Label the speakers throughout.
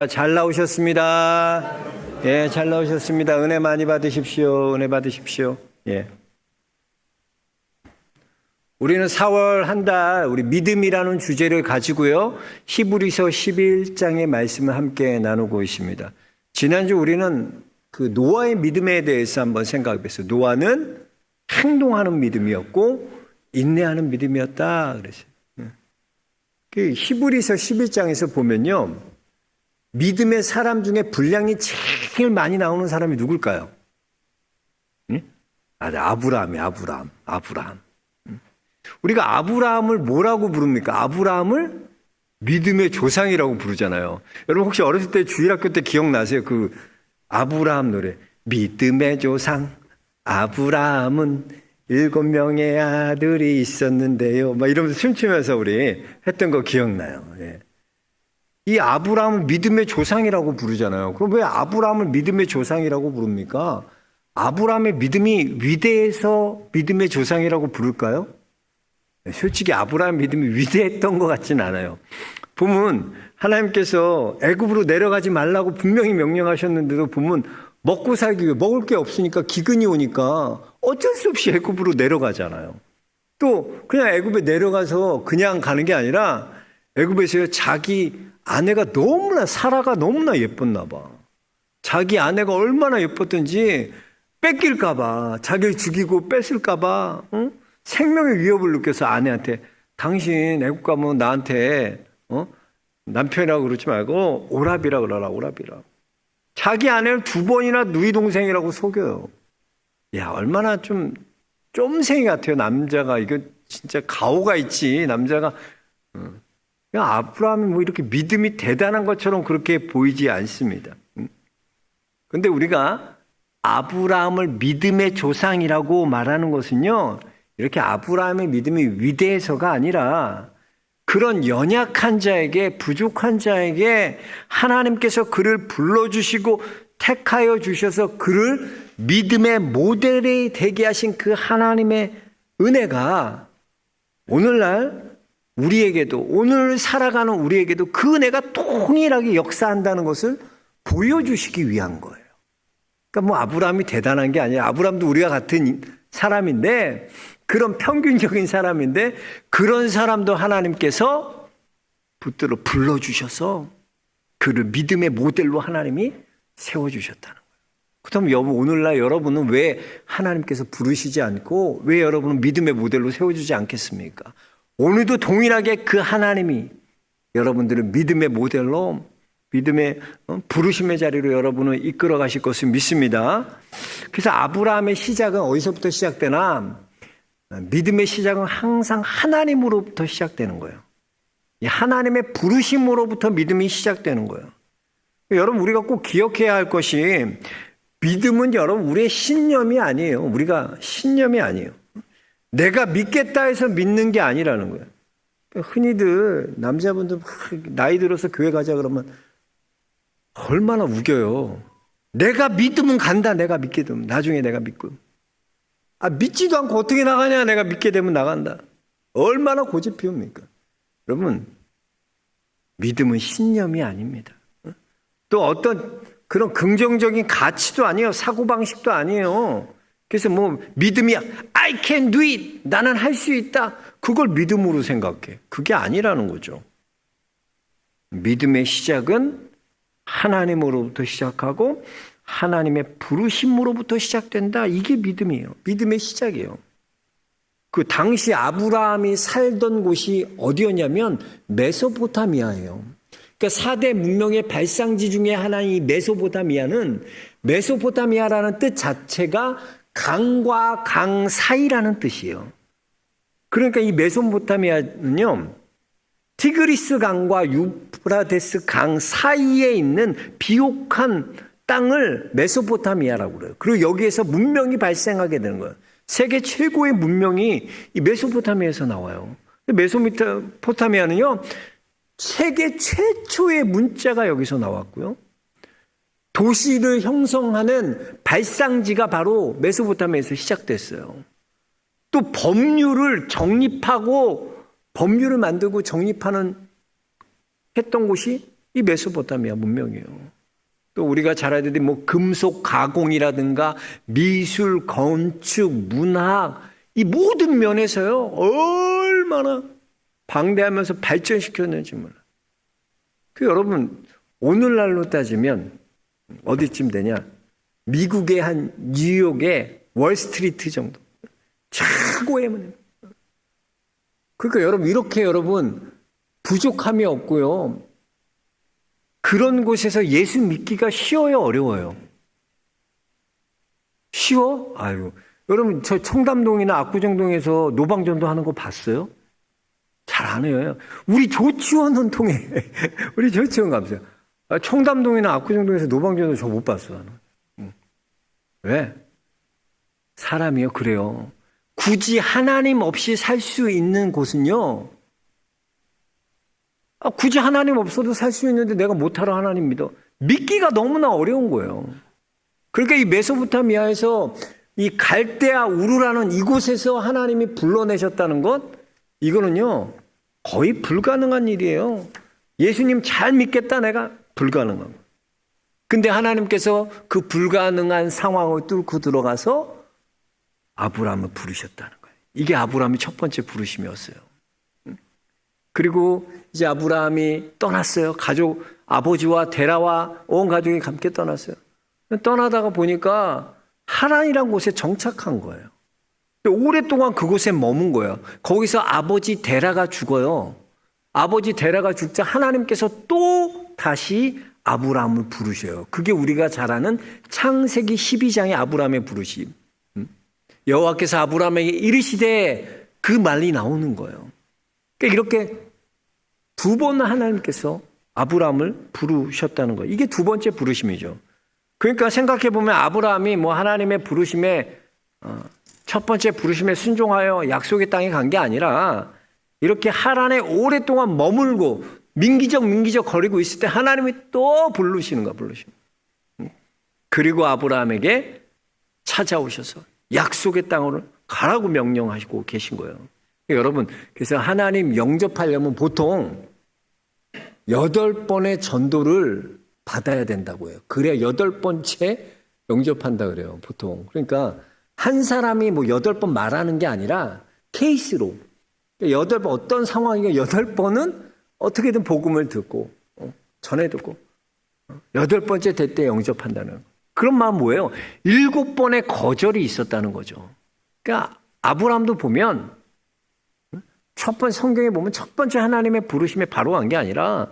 Speaker 1: 잘 나오셨습니다. 예, 잘 나오셨습니다. 은혜 많이 받으십시오. 은혜 받으십시오. 예. 우리는 4월 한 달 우리 믿음이라는 주제를 가지고요. 히브리서 11장의 말씀을 함께 나누고 있습니다. 지난주 우리는 그 노아의 믿음에 대해서 한번 생각해 봤어요. 노아는 행동하는 믿음이었고 인내하는 믿음이었다 그랬어요. 그 히브리서 11장에서 보면요. 믿음의 사람 중에 분량이 제일 많이 나오는 사람이 누굴까요? 아브라함. 우리가 아브라함을 뭐라고 부릅니까? 아브라함을 믿음의 조상이라고 부르잖아요. 여러분 혹시 어렸을 때 주일학교 때 기억나세요? 그 아브라함 노래. 믿음의 조상 아브라함은 7명의 아들이 있었는데요. 막 이러면서 춤추면서 우리 했던 거 기억나요. 예. 이 아브라함을 믿음의 조상이라고 부르잖아요. 그럼 왜 아브라함을 믿음의 조상이라고 부릅니까? 아브라함의 믿음이 위대해서 믿음의 조상이라고 부를까요? 솔직히 아브라함 믿음이 위대했던 것 같진 않아요. 보면 하나님께서 애굽으로 내려가지 말라고 분명히 명령하셨는데도 보면 먹고 살기 위해 먹을 게 없으니까 기근이 오니까 어쩔 수 없이 애굽으로 내려가잖아요. 또 그냥 애굽에 내려가서 그냥 가는 게 아니라 애굽에서 자기 아내가 사라가 너무나 예뻤나 봐. 자기 아내가 얼마나 예뻤던지 뺏길까 봐, 자기를 죽이고 뺏을까 봐 생명의 위협을 느껴서 아내한테 당신 애국 가면 나한테 남편이라고 그러지 말고 오라비라 그러라. 오라비라. 자기 아내를 2번이나 누이 동생이라고 속여요. 야, 얼마나 좀 쫌생이 같아요. 남자가. 이거 진짜 가오가 있지. 남자가 그냥 아브라함이 뭐 이렇게 믿음이 대단한 것처럼 그렇게 보이지 않습니다. 근데 우리가 아브라함을 믿음의 조상이라고 말하는 것은요, 이렇게 아브라함의 믿음이 위대해서가 아니라 그런 연약한 자에게, 부족한 자에게 하나님께서 그를 불러주시고 택하여 주셔서 그를 믿음의 모델이 되게 하신 그 하나님의 은혜가 오늘날 우리에게도, 오늘 살아가는 우리에게도 그 은혜가 동일하게 역사한다는 것을 보여주시기 위한 거예요. 그러니까 뭐 아브라함이 대단한 게 아니라, 아브라함도 우리가 같은 사람인데, 그런 평균적인 사람인데, 그런 사람도 하나님께서 붙들어 불러주셔서 그를 믿음의 모델로 하나님이 세워주셨다는 거예요. 그렇다면 오늘날 여러분은 왜 하나님께서 부르시지 않고 왜 여러분은 믿음의 모델로 세워주지 않겠습니까? 오늘도 동일하게 그 하나님이 여러분들을 믿음의 모델로, 믿음의 부르심의 자리로 여러분을 이끌어 가실 것을 믿습니다. 그래서 아브라함의 시작은 어디서부터 시작되나? 믿음의 시작은 항상 하나님으로부터 시작되는 거예요. 하나님의 부르심으로부터 믿음이 시작되는 거예요. 여러분, 우리가 꼭 기억해야 할 것이, 믿음은 여러분 우리의 신념이 아니에요. 우리가 신념이 아니에요. 내가 믿겠다 해서 믿는 게 아니라는 거예요. 흔히들 남자분들 나이 들어서 교회 가자 그러면 얼마나 우겨요. 내가 믿으면 간다. 내가 믿게 되면 나중에 내가 믿고. 믿지도 않고 어떻게 나가냐. 내가 믿게 되면 나간다. 얼마나 고집 피웁니까? 여러분, 믿음은 신념이 아닙니다. 또 어떤 그런 긍정적인 가치도 아니에요. 사고방식도 아니에요. 그래서 뭐 믿음이 I can do it. 나는 할 수 있다. 그걸 믿음으로 생각해. 그게 아니라는 거죠. 믿음의 시작은 하나님으로부터 시작하고 하나님의 부르심으로부터 시작된다. 이게 믿음이에요. 믿음의 시작이에요. 그 당시 아브라함이 살던 곳이 어디였냐면 메소포타미아예요. 그러니까 4대 문명의 발상지 중에 하나인 이 메소포타미아는, 메소포타미아라는 뜻 자체가 강과 강 사이라는 뜻이에요. 그러니까 이 메소포타미아는요, 티그리스 강과 유프라데스 강 사이에 있는 비옥한 땅을 메소포타미아라고 그래요. 그리고 여기에서 문명이 발생하게 되는 거예요. 세계 최고의 문명이 이 메소포타미아에서 나와요. 메소포타미아는요, 세계 최초의 문자가 여기서 나왔고요. 도시를 형성하는 발상지가 바로 메소포타미아에서 시작됐어요. 또 법률을 정립하고 법률을 만들고 정립하는 했던 곳이 이 메소포타미아 문명이에요. 또 우리가 잘 알아야 되는 뭐 금속 가공이라든가 미술, 건축, 문학 이 모든 면에서요 얼마나 방대하면서 발전시켰는지 몰라. 여러분 오늘날로 따지면 어디쯤 되냐? 미국의 한 뉴욕의 월스트리트 정도 최고의 문명. 그러니까 여러분 이렇게 여러분 부족함이 없고요. 그런 곳에서 예수 믿기가 쉬워요, 어려워요? 쉬워? 아유, 여러분 저 청담동이나 압구정동에서 노방전도 하는 거 봤어요? 잘 안 해요. 우리 조치원은 통해. 우리 조치원 감사해요. 청담동이나 압구정동에서 노방전도 저 못 봤어. 왜? 사람이요, 그래요. 굳이 하나님 없이 살 수 있는 곳은요. 굳이 하나님 없어도 살 수 있는데 내가 못하러 하나님 믿어. 믿기가 너무나 어려운 거예요. 그러니까 이 메소포타미아에서 이 갈대아 우르라는 이곳에서 하나님이 불러내셨다는 것, 이거는요 거의 불가능한 일이에요. 예수님 잘 믿겠다 내가 불가능한 거. 근데 하나님께서 그 불가능한 상황을 뚫고 들어가서 아브라함을 부르셨다는 거예요. 이게 아브라함이 첫 번째 부르심이었어요. 그리고 이제 아브라함이 떠났어요. 가족, 아버지와 데라와 온 가족이 함께 떠났어요. 떠나다가 보니까 하란이라는 곳에 정착한 거예요. 오랫동안 그곳에 머문 거예요. 거기서 아버지 데라가 죽어요. 아버지 데라가 죽자 하나님께서 또 다시 아브라함을 부르셔요. 그게 우리가 잘 아는 창세기 12장의 아브라함의 부르심. 여호와께서 아브라함에게 이르시되 그 말이 나오는 거예요. 그러니까 이렇게 두 번 하나님께서 아브라함을 부르셨다는 거예요. 이게 두 번째 부르심이죠. 그러니까 생각해 보면 아브라함이 뭐 하나님의 부르심에 첫 번째 부르심에 순종하여 약속의 땅에 간 게 아니라 이렇게 하란에 오랫동안 머물고 민기적 거리고 있을 때 하나님이 또 부르시는 거야, 부르시는 거야. 그리고 아브라함에게 찾아오셔서 약속의 땅으로 가라고 명령하시고 계신 거예요. 여러분, 그래서 하나님 영접하려면 보통 8번의 전도를 받아야 된다고 해요. 그래야 8번째 영접한다 그래요, 보통. 그러니까 한 사람이 뭐 8번 말하는 게 아니라 케이스로. 8번 어떤 상황이면 8번은 어떻게든 복음을 듣고 전해 듣고 8번째 될 때 영접한다는 거. 그런 마음 뭐예요? 7번의 거절이 있었다는 거죠. 그러니까 아브라함도 보면 첫 번째 성경에 보면 첫 번째 하나님의 부르심에 바로 간 게 아니라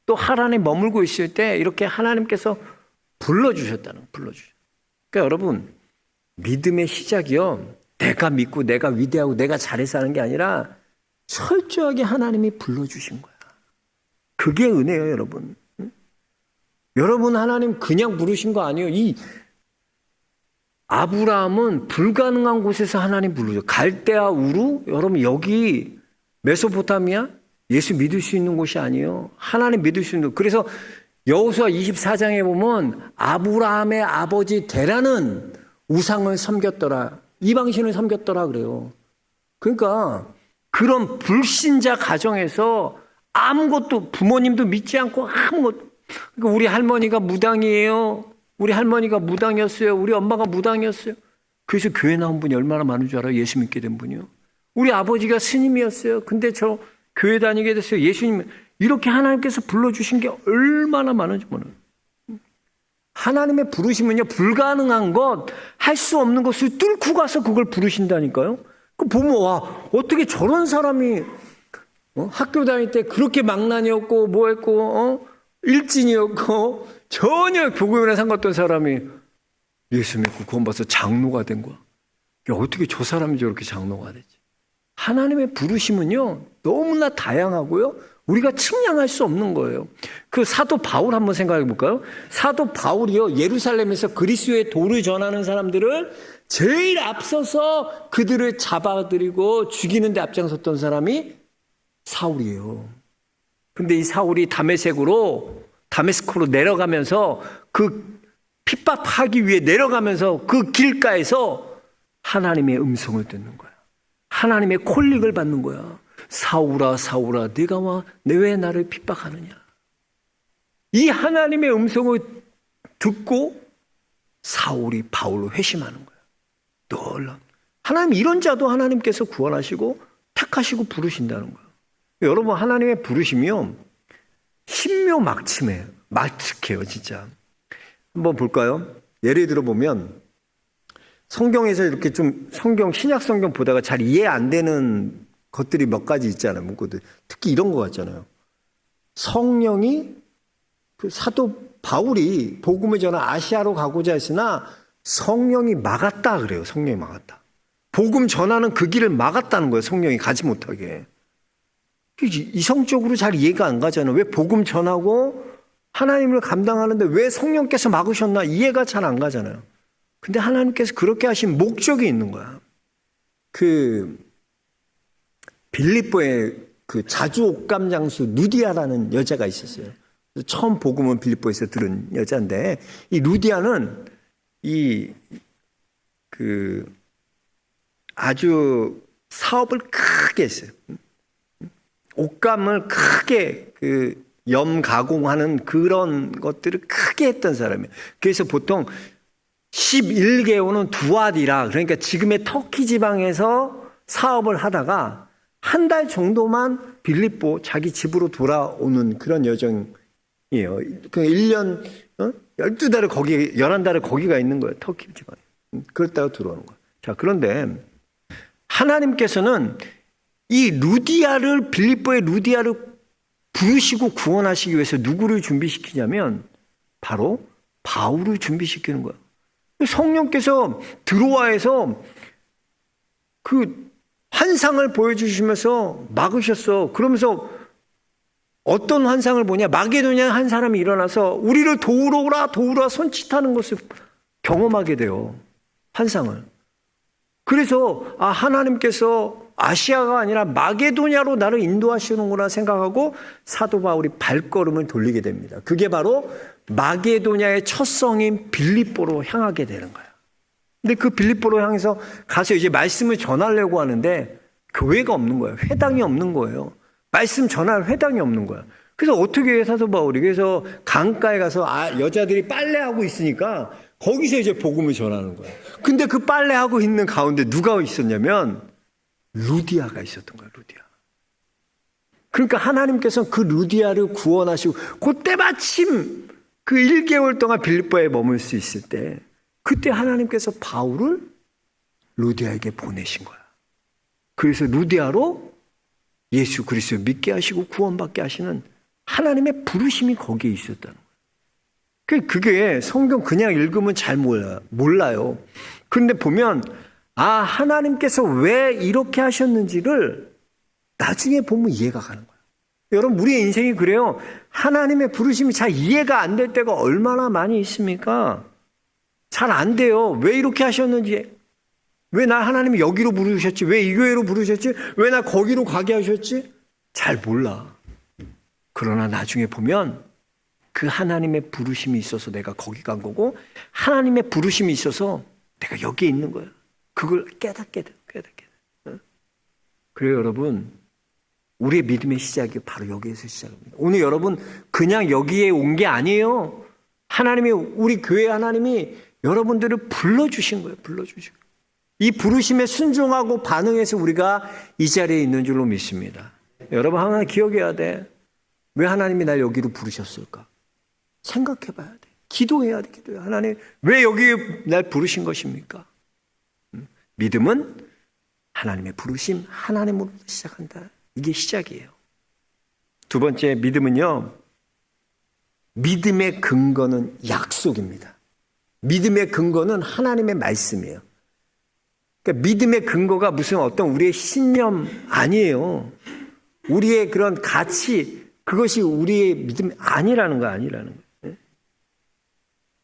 Speaker 1: 또 하란에 머물고 있을 때 이렇게 하나님께서 불러주셨다는 거예요. 불러주셨어요. 그러니까 여러분 믿음의 시작이요. 내가 믿고 내가 위대하고 내가 잘해서 하는 게 아니라 철저하게 하나님이 불러주신 거야. 그게 은혜예요, 여러분. 여러분 하나님 그냥 부르신 거 아니에요. 이 아브라함은 불가능한 곳에서 하나님 부르죠. 갈대아 우루, 여러분 여기 메소포타미아 예수 믿을 수 있는 곳이 아니에요. 하나님 믿을 수 있는 곳. 그래서 여호수아 24장에 보면 아브라함의 아버지 데라는 우상을 섬겼더라. 이방신을 섬겼더라 그래요. 그러니까 그런 불신자 가정에서 아무것도 부모님도 믿지 않고 아무것도. 그러니까 우리 할머니가 무당이에요. 우리 할머니가 무당이었어요. 우리 엄마가 무당이었어요. 그래서 교회 나온 분이 얼마나 많은 줄 알아요? 예수 믿게 된 분이요. 우리 아버지가 스님이었어요. 근데 저 교회 다니게 됐어요. 예수님. 이렇게 하나님께서 불러주신 게 얼마나 많은지 몰라요. 하나님의 부르심은요, 불가능한 것, 할 수 없는 것을 뚫고 가서 그걸 부르신다니까요. 그 보면, 와, 어떻게 저런 사람이, 학교 다닐 때 그렇게 망난이었고, 뭐 했고, 일진이었고, 전혀 복음이나 상관없던 사람이 예수 믿고 구원받아서 장로가 된 거야. 야, 어떻게 저 사람이 저렇게 장로가 되지? 하나님의 부르심은요, 너무나 다양하고요, 우리가 측량할 수 없는 거예요. 그 사도 바울 한번 생각해 볼까요? 사도 바울이요, 예루살렘에서 그리스도의 도를 전하는 사람들을 제일 앞서서 그들을 잡아들이고 죽이는 데 앞장섰던 사람이 사울이에요. 근데 이 사울이 다메스코로 내려가면서 그 핍박하기 위해 내려가면서 그 길가에서 하나님의 음성을 듣는 거야. 하나님의 콜링을 받는 거야. 사울아, 사울아, 네가 왜 나를 핍박하느냐? 이 하나님의 음성을 듣고 사울이 바울로 회심하는 거예요. 놀라운. 하나님 이런 자도 하나님께서 구원하시고 택하시고 부르신다는 거예요. 여러분 하나님의 부르심이요 신묘막측해요. 막측해요 진짜. 한번 볼까요? 예를 들어 보면 성경에서 이렇게 좀 신약 성경 보다가 잘 이해 안 되는 것들이 몇 가지 있잖아요. 문구들. 특히 이런 거 같잖아요. 성령이 그 사도 바울이 복음을 전하 아시아로 가고자 했으나 성령이 막았다 그래요. 성령이 막았다. 복음 전하는 그 길을 막았다는 거예요. 성령이 가지 못하게. 이성적으로 잘 이해가 안 가잖아요. 왜 복음 전하고 하나님을 감당하는데 왜 성령께서 막으셨나 이해가 잘 안 가잖아요. 근데 하나님께서 그렇게 하신 목적이 있는 거야. 그 빌립보에 그 자주 옥감 장수 누디아라는 여자가 있었어요. 처음 복음은 빌립보에서 들은 여자인데 이 루디아는 아주 사업을 크게 했어요. 옷감을 크게 염 가공하는 그런 것들을 크게 했던 사람이에요. 그래서 보통 11개월은 두아디라 그러니까 지금의 터키 지방에서 사업을 하다가 한 달 정도만 빌립보 자기 집으로 돌아오는 그런 여정이에요. 그 1년 12달을 거기 11달을 거기가 있는 거예요. 터키 지방에. 그랬다가 들어오는 거예요. 자, 그런데 하나님께서는 이 루디아를 빌립보의 루디아를 부르시고 구원하시기 위해서 누구를 준비시키냐면 바로 바울을 준비시키는 거예요. 성령께서 드로아에서 그 환상을 보여주시면서 막으셨어. 그러면서 어떤 환상을 보냐? 마게도냐에 한 사람이 일어나서 우리를 도우러 오라 손짓하는 것을 경험하게 돼요. 환상을. 그래서 하나님께서 아시아가 아니라 마게도냐로 나를 인도하시는구나 생각하고 사도 바울이 발걸음을 돌리게 됩니다. 그게 바로 마게도냐의 첫 성인 빌립보로 향하게 되는 거예요. 근데 그 빌립보로 향해서 가서 이제 말씀을 전하려고 하는데 교회가 없는 거예요. 회당이 없는 거예요. 말씀 전할 회당이 없는 거야. 그래서 어떻게 해요, 사도 바울이? 그래서 강가에 가서 여자들이 빨래하고 있으니까 거기서 이제 복음을 전하는 거예요. 근데 그 빨래하고 있는 가운데 누가 있었냐면 루디아가 있었던 거예요. 루디아. 그러니까 하나님께서 그 루디아를 구원하시고 그때 마침 그 1개월 동안 빌립보에 머물 수 있을 때 그때 하나님께서 바울을 루디아에게 보내신 거야. 그래서 루디아로 예수 그리스도 믿게 하시고 구원받게 하시는 하나님의 부르심이 거기에 있었다는 거예요. 그게 성경 그냥 읽으면 잘 몰라요. 그런데 보면 하나님께서 왜 이렇게 하셨는지를 나중에 보면 이해가 가는 거예요. 여러분 우리의 인생이 그래요. 하나님의 부르심이 잘 이해가 안 될 때가 얼마나 많이 있습니까? 잘 안 돼요. 왜 이렇게 하셨는지, 왜 나 하나님이 여기로 부르셨지, 왜 이 교회로 부르셨지, 왜 나 거기로 가게 하셨지, 잘 몰라. 그러나 나중에 보면 그 하나님의 부르심이 있어서 내가 거기 간 거고 하나님의 부르심이 있어서 내가 여기에 있는 거야. 그걸 깨닫게 돼. 그래요 여러분, 우리의 믿음의 시작이 바로 여기에서 시작합니다. 오늘 여러분 그냥 여기에 온 게 아니에요. 하나님이, 우리 교회 하나님이 여러분들을 불러주신 거예요. 불러주시고 이 부르심에 순종하고 반응해서 우리가 이 자리에 있는 줄로 믿습니다. 여러분 하나 기억해야 돼. 왜 하나님이 날 여기로 부르셨을까? 생각해 봐야 돼. 기도해야 돼. 하나님 왜 여기에 날 부르신 것입니까? 믿음은 하나님의 부르심, 하나님으로 시작한다. 이게 시작이에요. 두 번째, 믿음은요, 믿음의 근거는 약속입니다. 믿음의 근거는 하나님의 말씀이에요. 그러니까 믿음의 근거가 무슨 어떤 우리의 신념 아니에요. 우리의 그런 가치, 그것이 우리의 믿음이 아니라는 거예요.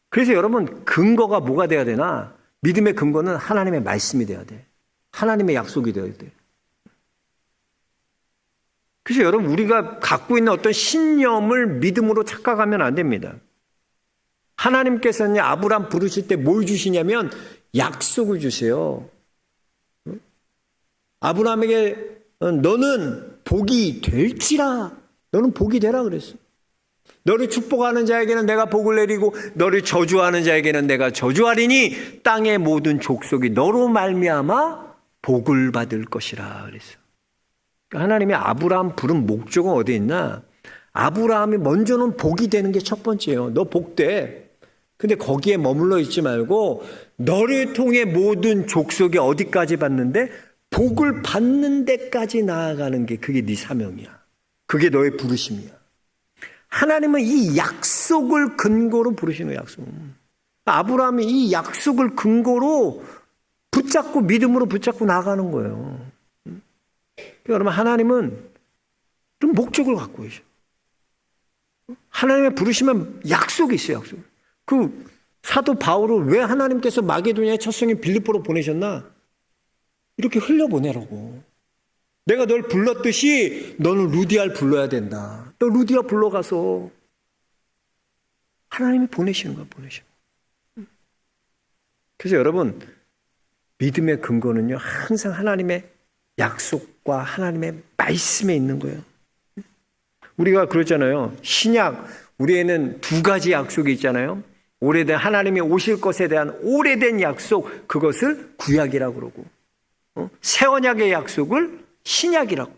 Speaker 1: 그래서 여러분 근거가 뭐가 돼야 되나? 믿음의 근거는 하나님의 말씀이 돼야 돼. 하나님의 약속이 되어야 돼. 그래서 여러분 우리가 갖고 있는 어떤 신념을 믿음으로 착각하면 안 됩니다. 하나님께서는 아브라함 부르실 때 뭘 주시냐면 약속을 주세요. 아브라함에게 너는 복이 될지라, 너는 복이 되라 그랬어. 너를 축복하는 자에게는 내가 복을 내리고 너를 저주하는 자에게는 내가 저주하리니 땅의 모든 족속이 너로 말미암아 복을 받을 것이라 그랬어. 하나님이 아브라함 부른 목적은 어디 있나? 아브라함이 먼저는 복이 되는 게 첫 번째예요. 너 복돼. 근데 거기에 머물러 있지 말고 너를 통해 모든 족속이 어디까지 받는데? 복을 받는 데까지 나아가는 게 그게 네 사명이야. 그게 너의 부르심이야. 하나님은 이 약속을 근거로 부르시는 약속. 아브라함이 이 약속을 근거로 붙잡고 믿음으로 붙잡고 나가는 거예요. 여러분 하나님은 좀 목적을 갖고 계셔. 하나님의 부르시면 약속이 있어요. 약속. 그 사도 바울을 왜 하나님께서 마게도냐의 첫 성인 빌립보로 보내셨나? 이렇게 흘려보내라고. 내가 널 불렀듯이 너는 루디아를 불러야 된다. 너 루디아 불러가서 하나님이 보내시는 거야. 보내시는 거야. 그래서 여러분 믿음의 근거는요 항상 하나님의 약속과 하나님의 말씀에 있는 거예요. 우리가 그러잖아요. 신약 우리에는 두 가지 약속이 있잖아요. 오래된 하나님이 오실 것에 대한 오래된 약속, 그것을 구약이라고 그러고 새 언약의 약속을 신약이라고.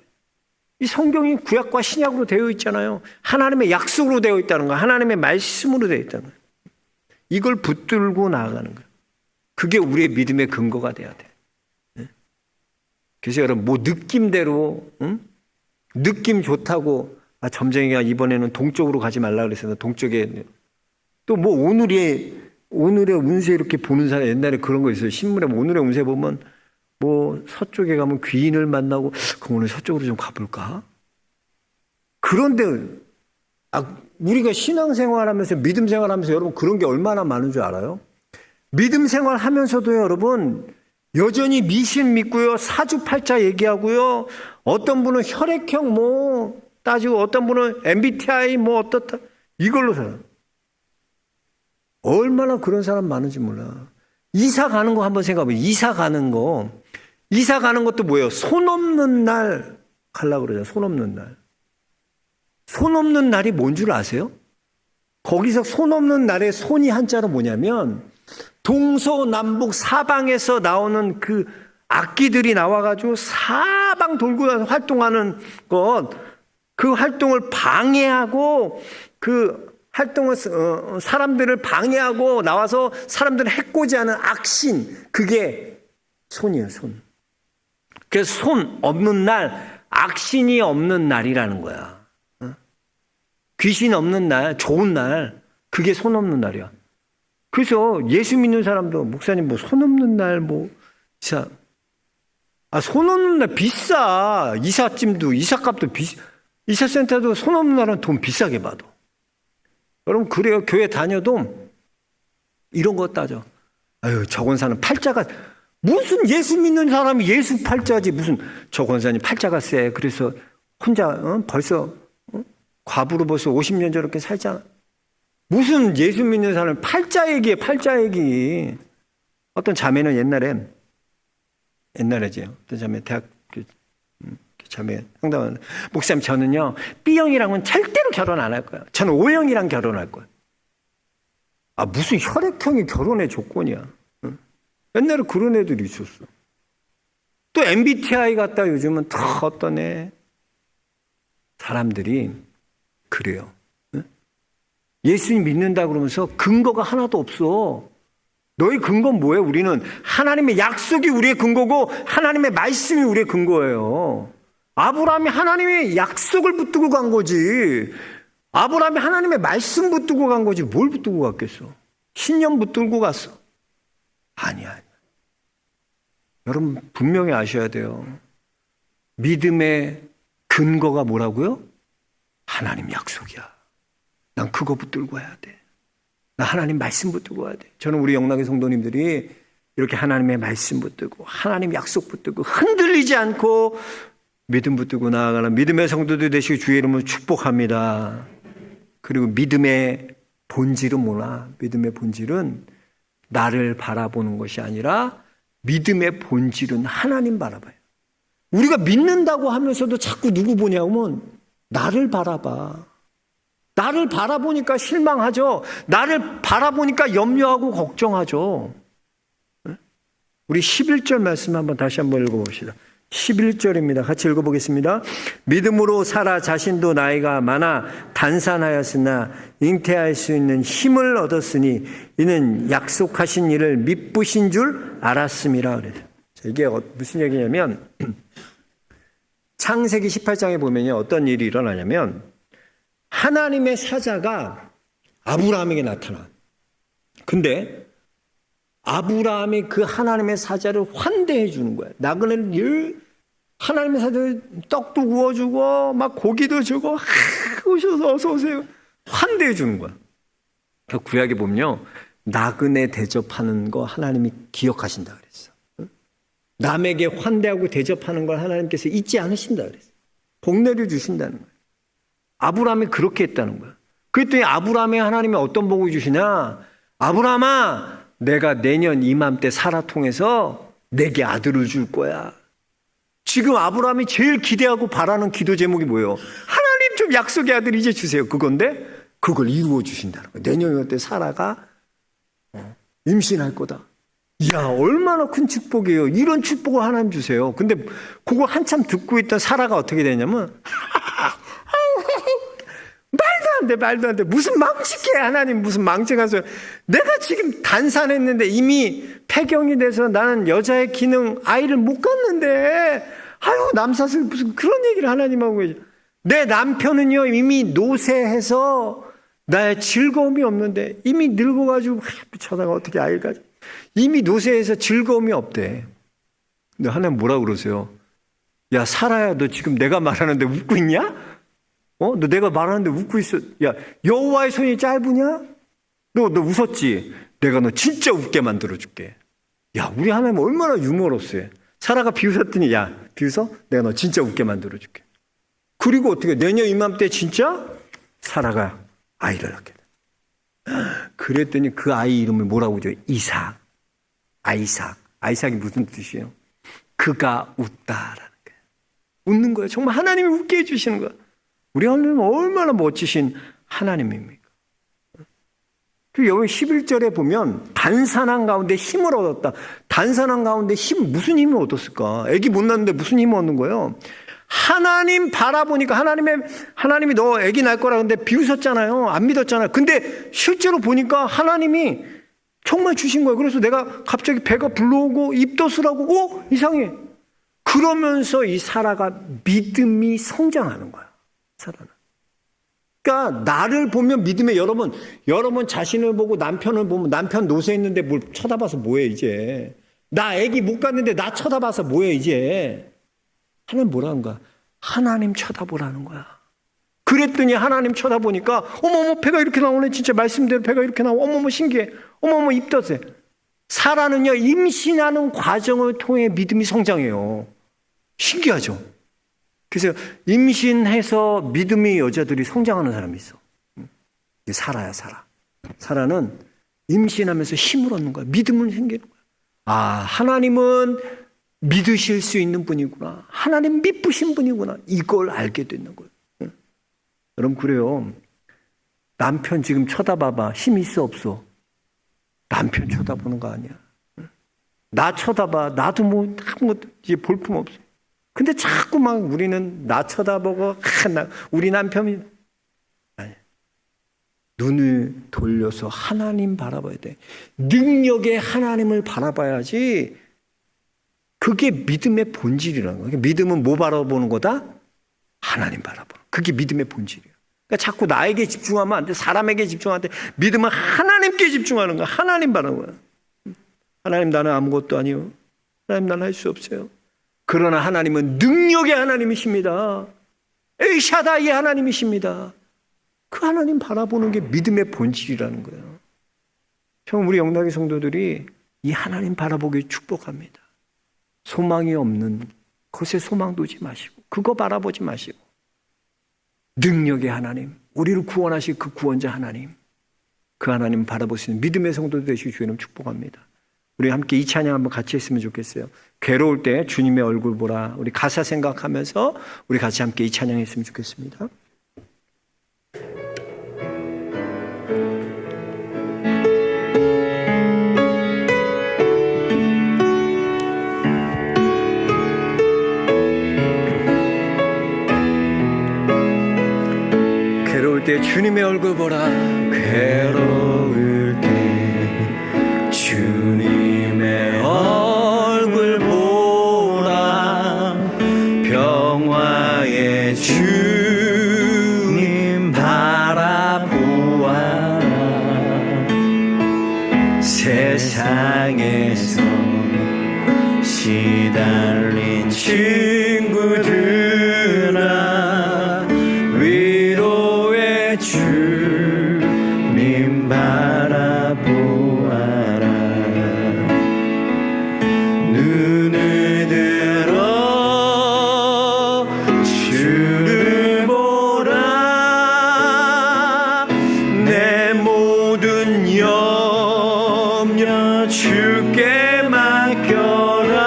Speaker 1: 이 성경이 구약과 신약으로 되어 있잖아요. 하나님의 약속으로 되어 있다는 거, 하나님의 말씀으로 되어 있다는 거예요. 이걸 붙들고 나아가는 거예요. 그게 우리의 믿음의 근거가 돼야 돼. 그래서 여러분 뭐 느낌대로 느낌 좋다고 점쟁이가 이번에는 동쪽으로 가지 말라 그랬어요. 동쪽에 또 뭐 오늘의 운세 이렇게 보는 사람 옛날에 그런 거 있어요. 신문에 오늘의 운세 보면 뭐 서쪽에 가면 귀인을 만나고 그럼 오늘 서쪽으로 좀 가볼까? 그런데 우리가 신앙생활하면서 믿음 생활하면서 여러분 그런 게 얼마나 많은 줄 알아요? 믿음 생활하면서도 여러분 여전히 미신 믿고요. 사주팔자 얘기하고요. 어떤 분은 혈액형 뭐 따지고 어떤 분은 MBTI 뭐 어떻다 이걸로 살아요. 얼마나 그런 사람 많은지 몰라. 이사 가는 거 한번 생각해보세요. 이사 가는 것도 뭐예요? 손 없는 날 가려고 그러죠. 손 없는 날. 손 없는 날이 뭔 줄 아세요? 거기서 손 없는 날의 손이 한자로 뭐냐면 동서남북 사방에서 나오는 그 악기들이 나와가지고 사방 돌고 활동하는 것, 그 활동을 방해하고 그 활동을 사람들을 방해하고 나와서 사람들을 해코지하는 악신, 그게 손이에요. 손. 그래서 손 없는 날, 악신이 없는 날이라는 거야. 귀신 없는 날, 좋은 날, 그게 손 없는 날이야. 그래서 예수 믿는 사람도 목사님 뭐 손 없는 날 뭐 이사 손 없는 날 비싸. 이삿짐도 이삿값도 이사센터도 손 없는 날은 돈 비싸게 받아. 여러분 그래요. 교회 다녀도 이런 거 따져. 아유 저 권사는 팔자가 무슨 예수 믿는 사람이 예수 팔자지 무슨 저 권사님 팔자가 세. 그래서 혼자 벌써 과부로 벌써 50년 저렇게 살잖아. 무슨 예수 믿는 사람이 팔자 얘기해. 팔자 얘기. 어떤 자매는 옛날에지요. 어떤 자매 대학 자매 상담하는 목사님 저는요 B형이랑은 절대로 결혼 안 할 거야. 저는 O형이랑 결혼할 거야. 무슨 혈액형이 결혼의 조건이야. 옛날에 그런 애들이 있었어. 또 MBTI 같다 요즘은 다 어떤 사람들이 그래요. 예수님 믿는다 그러면서 근거가 하나도 없어. 너의 근거는 뭐예요? 우리는 하나님의 약속이 우리의 근거고 하나님의 말씀이 우리의 근거예요. 아브라함이 하나님의 약속을 붙들고 간 거지. 아브라함이 하나님의 말씀 붙들고 간 거지. 뭘 붙들고 갔겠어? 신념 붙들고 갔어? 아니야. 여러분 분명히 아셔야 돼요. 믿음의 근거가 뭐라고요? 하나님 약속이야. 난 그거 붙들고 해야 돼. 나 하나님 말씀 붙들고 해야 돼. 저는 우리 영락의 성도님들이 이렇게 하나님의 말씀 붙들고 하나님 약속 붙들고 흔들리지 않고 믿음 붙들고 나아가는 믿음의 성도들 되시고 주의 이름으로 축복합니다. 그리고 믿음의 본질은 뭐나? 믿음의 본질은 나를 바라보는 것이 아니라 믿음의 본질은 하나님 바라봐요. 우리가 믿는다고 하면서도 자꾸 누구 보냐면 나를 바라봐. 나를 바라보니까 실망하죠. 나를 바라보니까 염려하고 걱정하죠. 우리 11절 말씀 다시 한번 읽어봅시다. 11절입니다. 같이 읽어보겠습니다. 믿음으로 사라 자신도 나이가 많아 단산하였으나 잉태할 수 있는 힘을 얻었으니 이는 약속하신 일을 미쁘신 줄 알았음이라 그래요. 이게 무슨 얘기냐면 창세기 18장에 보면요, 어떤 일이 일어나냐면 하나님의 사자가 아브라함에게 나타나. 근데 아브라함이 그 하나님의 사자를 환대해 주는 거야. 나그네를 하나님의 사자를 떡도 구워주고 막 고기도 주고 오셔서 어서 오세요 환대해 주는 거야. 구약에 보면요, 나그네 대접하는 거 하나님이 기억하신다 그랬어. 남에게 환대하고 대접하는 걸 하나님께서 잊지 않으신다 그랬어. 복 내려 주신다는 거야. 아브라함이 그렇게 했다는 거야. 그랬더니 아브라함에 하나님이 어떤 복을 주시냐? 아브라함아, 내가 내년 이맘때 사라 통해서 내게 아들을 줄 거야. 지금 아브라함이 제일 기대하고 바라는 기도 제목이 뭐예요? 하나님 좀 약속의 아들 이제 주세요. 그건데 그걸 이루어 주신다는 거예요. 내년 이맘때 사라가 임신할 거다. 이야, 얼마나 큰 축복이에요. 이런 축복을 하나님 주세요. 근데 그거 한참 듣고 있던 사라가 어떻게 되냐면 말도 안 돼. 무슨 망측해, 하나님. 무슨 망측하세요. 내가 지금 단산했는데 이미 폐경이 돼서 나는 여자의 기능 아이를 못 갖는데 아유, 남사슬 무슨 그런 얘기를 하나님하고 계셔. 내 남편은요 이미 노쇠해서 나의 즐거움이 없는데 이미 늙어가지고 저다가 어떻게 아이를 가져. 이미 노쇠해서 즐거움이 없대. 근데 하나님 뭐라 그러세요? 야, 사라야, 너 지금 내가 말하는데 웃고 있냐? 너 내가 말하는데 웃고 있어. 야, 여호와의 손이 짧으냐? 너 웃었지? 내가 너 진짜 웃게 만들어줄게. 야, 우리 하나님 얼마나 유머러스해. 사라가 비웃었더니, 야, 비웃어? 내가 너 진짜 웃게 만들어줄게. 그리고 어떻게 내년 이맘때 진짜 사라가 아이를 낳게 돼. 그랬더니 그 아이 이름을 뭐라고 줘? 이삭. 아이삭. 아이삭이 무슨 뜻이에요? 그가 웃다라는 거예요. 웃는 거예요. 정말 하나님이 웃게 해주시는 거예요. 우리 하나님은 얼마나 멋지신 하나님입니까? 여기 11절에 보면 단산한 가운데 힘을 얻었다. 단산한 가운데 무슨 힘을 얻었을까? 애기 못 낳는데 무슨 힘을 얻는 거예요? 하나님 바라보니까 하나님이 너 애기 낳을 거라 근데 비웃었잖아요. 안 믿었잖아요. 근데 실제로 보니까 하나님이 정말 주신 거예요. 그래서 내가 갑자기 배가 불러오고 입도 쓰라고 이상해. 그러면서 이 사라가 믿음이 성장하는 거야. 사라는. 그러니까 나를 보면 믿음에 여러분 자신을 보고 남편을 보면 남편 노쇠했는데 뭘 쳐다봐서 뭐해 이제. 나 애기 못 갔는데 나 쳐다봐서 뭐해 이제. 하나님 뭐라는 거야? 하나님 쳐다보라는 거야. 그랬더니 하나님 쳐다보니까 어머머 배가 이렇게 나오네. 진짜 말씀대로 배가 이렇게 나오고 어머머 신기해. 어머머 입덧해. 사라는요 임신하는 과정을 통해 믿음이 성장해요. 신기하죠? 그래서 임신해서 믿음의 여자들이 성장하는 사람이 있어. 이게 사라야, 사라. 사라는 임신하면서 힘을 얻는 거야. 믿음을 생기는 거야. 아, 하나님은 믿으실 수 있는 분이구나. 하나님 믿으신 분이구나. 이걸 알게 되는 거예요. 여러분 그래요. 남편 지금 쳐다봐봐. 힘 있어 없어? 남편 쳐다보는 거 아니야. 나 쳐다봐. 나도 뭐 아무것도 이제 볼품 없어. 근데 자꾸 막 우리는 나 쳐다보고 우리 남편이 아니, 눈을 돌려서 하나님 바라봐야 돼. 능력의 하나님을 바라봐야지. 그게 믿음의 본질이라는 거예요. 믿음은 뭐 바라보는 거다? 하나님 바라보는. 그게 믿음의 본질이에요. 그러니까 자꾸 나에게 집중하면 안 돼. 사람에게 집중하면 안 돼. 믿음은 하나님께 집중하는 거야. 하나님 바라보는 거야. 하나님 나는 아무것도 아니요. 하나님 나는 할 수 없어요. 그러나 하나님은 능력의 하나님이십니다. 엘샤다이의 하나님이십니다. 그 하나님 바라보는 게 믿음의 본질이라는 거예요. 형 우리 영락의 성도들이 이 하나님 바라보기 축복합니다. 소망이 없는 것에 소망 두지 마시고 그거 바라보지 마시고 능력의 하나님, 우리를 구원하실 그 구원자 하나님, 그 하나님 바라보시는 믿음의 성도들 되시기 주님 축복합니다. 우리 함께 이 찬양 한번 같이 했으면 좋겠어요. 괴로울 때 주님의 얼굴 보라. 우리 가사 생각하면서 우리 같이 함께 이 찬양 했으면 좋겠습니다. 괴로울 때 주님의 얼굴 보라.
Speaker 2: 괴로울 때 주님의 얼굴 보라. 평화의 주님 바라보아라. 세상에서 시달린 친구들아, 위로의 주님 바라보아라. 눈을 들어 주를 보라. 내 모든 염려 주께 맡겨라.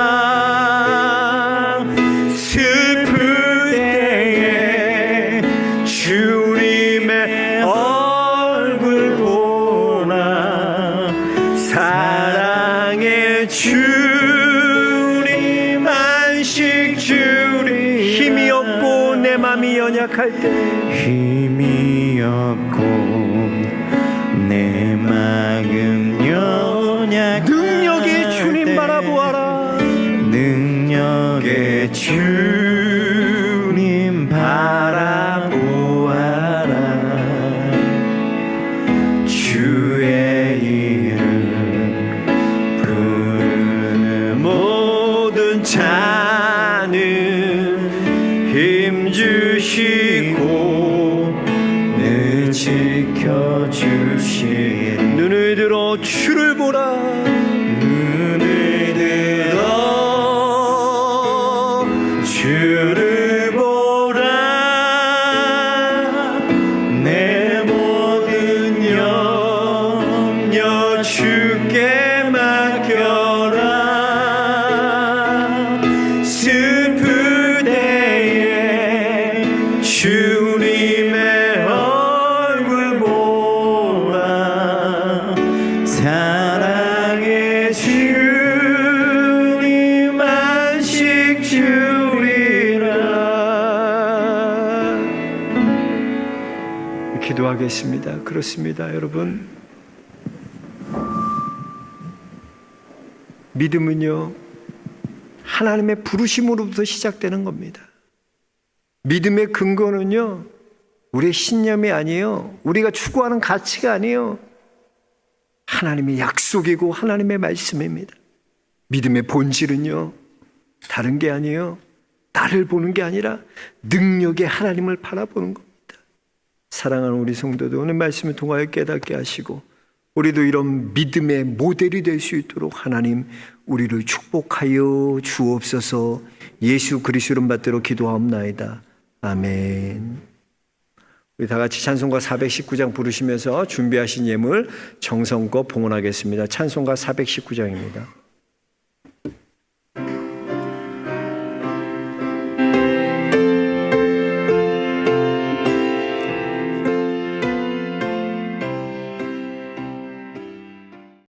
Speaker 2: 슬플 때에 주님의 얼굴 보라. 사랑의 주님, 안식 주님.
Speaker 1: 힘이 없고 내 맘이 연약할 때,
Speaker 2: 힘이 없고 내 마음 연약할
Speaker 1: 능력의 주님
Speaker 2: 때
Speaker 1: 바라보아라.
Speaker 2: 능력의 주님 바라보아라. 주의 이름 부르는 모든 자는 힘주시고 늘 지켜주시리.
Speaker 1: 눈을 들어 주를 보라.
Speaker 2: 눈을 들어 주를 보라. 내 모든 염려 주께 맡겨라. 슬플 때에 주님의 얼굴 보라. 사랑의 주님, 안식 주리라.
Speaker 1: 기도하겠습니다. 그렇습니다, 여러분. 믿음은요, 하나님의 부르심으로부터 시작되는 겁니다. 믿음의 근거는요, 우리의 신념이 아니에요. 우리가 추구하는 가치가 아니에요. 하나님의 약속이고 하나님의 말씀입니다. 믿음의 본질은요, 다른 게 아니에요. 나를 보는 게 아니라 능력의 하나님을 바라보는 겁니다. 사랑하는 우리 성도들, 오늘 말씀을 통하여 깨닫게 하시고 우리도 이런 믿음의 모델이 될 수 있도록 하나님 우리를 축복하여 주옵소서. 예수 그리스도 이름 받들어 기도하옵나이다. 아멘. 우리 다 같이 찬송가 419장 부르시면서 준비하신 예물 정성껏 봉헌하겠습니다. 찬송가 419장입니다.